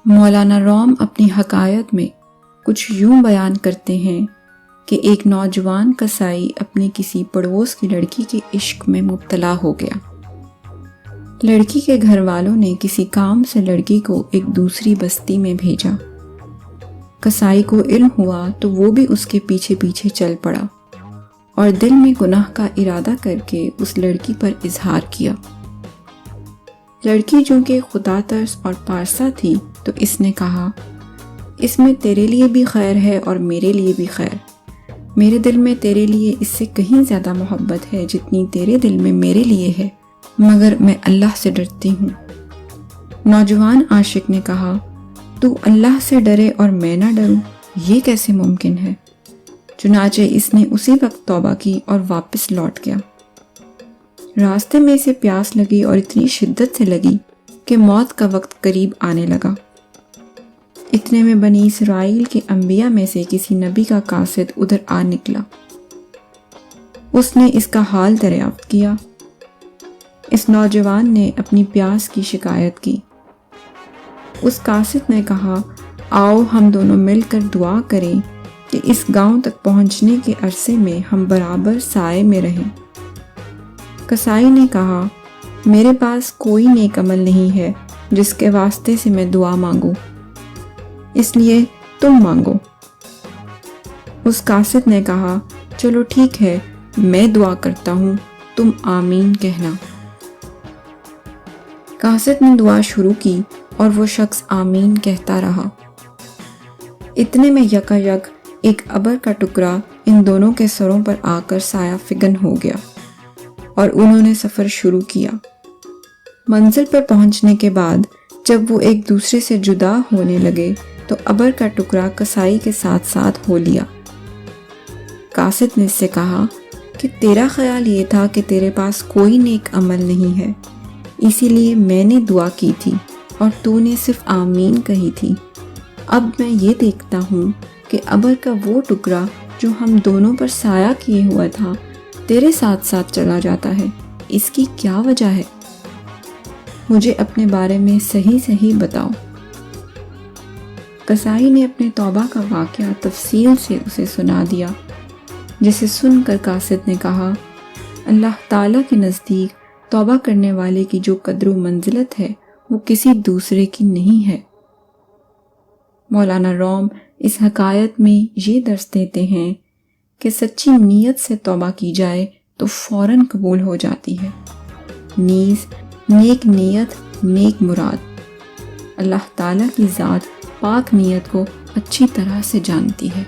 مولانا روم اپنی حکایت میں کچھ یوں بیان کرتے ہیں کہ ایک نوجوان کسائی اپنی کسی پڑوس کی لڑکی کے عشق میں مبتلا ہو گیا۔ لڑکی کے گھر والوں نے کسی کام سے لڑکی کو ایک دوسری بستی میں بھیجا۔ کسائی کو علم ہوا تو وہ بھی اس کے پیچھے پیچھے چل پڑا اور دل میں گناہ کا ارادہ کر کے اس لڑکی پر اظہار کیا۔ لڑکی جو کہ خدا ترس اور پارسا تھی تو اس نے کہا، اس میں تیرے لیے بھی خیر ہے اور میرے لیے بھی خیر۔ میرے دل میں تیرے لیے اس سے کہیں زیادہ محبت ہے جتنی تیرے دل میں میرے لیے ہے، مگر میں اللہ سے ڈرتی ہوں۔ نوجوان عاشق نے کہا، تو اللہ سے ڈرے اور میں نہ ڈروں، یہ کیسے ممکن ہے؟ چنانچہ اس نے اسی وقت توبہ کی اور واپس لوٹ گیا۔ راستے میں اسے پیاس لگی اور اتنی شدت سے لگی کہ موت کا وقت قریب آنے لگا۔ اتنے میں بنی اسرائیل کے انبیاء میں سے کسی نبی کا قاصد ادھر آ نکلا۔ اس نے اس کا حال دریافت کیا۔ اس نوجوان نے اپنی پیاس کی شکایت کی۔ اس قاصد نے کہا، آؤ ہم دونوں مل کر دعا کریں کہ اس گاؤں تک پہنچنے کے عرصے میں ہم برابر سائے میں رہیں۔ کسائی نے کہا، میرے پاس کوئی نیک عمل نہیں ہے جس کے واسطے سے میں دعا مانگوں، اس لیے تم مانگو۔ اس قاصد نے کہا، چلو ٹھیک ہے، میں دعا کرتا ہوں، تم آمین کہنا۔ قاصد نے دعا شروع کی اور وہ شخص آمین کہتا رہا۔ اتنے میں یکایک ایک ابر کا ٹکڑا ان دونوں کے سروں پر آ کر سایہ فگن ہو گیا اور انہوں نے سفر شروع کیا۔ منزل پر پہنچنے کے بعد جب وہ ایک دوسرے سے جدا ہونے لگے تو ابر کا ٹکڑا کسائی کے ساتھ ساتھ ہو لیا۔ قاصد نے اس سے کہا کہ تیرا خیال یہ تھا کہ تیرے پاس کوئی نیک عمل نہیں ہے، اسی لیے میں نے دعا کی تھی اور تو نے صرف آمین کہی تھی۔ اب میں یہ دیکھتا ہوں کہ ابر کا وہ ٹکڑا جو ہم دونوں پر سایہ کیے ہوا تھا تیرے ساتھ ساتھ چلا جاتا ہے، اس کی کیا وجہ ہے؟ مجھے اپنے بارے میں صحیح صحیح بتاؤ۔ کسائی نے اپنے توبہ کا واقعہ تفصیل سے اسے سنا دیا، جسے سن کر قاصد نے کہا، اللہ تعالیٰ کے نزدیک توبہ کرنے والے کی جو قدر و منزلت ہے وہ کسی دوسرے کی نہیں ہے۔ مولانا روم اس حکایت میں یہ درس دیتے ہیں کہ سچی نیت سے توبہ کی جائے تو فوراً قبول ہو جاتی ہے، نیز نیک نیت نیک مراد۔ اللہ تعالیٰ کی ذات پاک نیت کو اچھی طرح سے جانتی ہے۔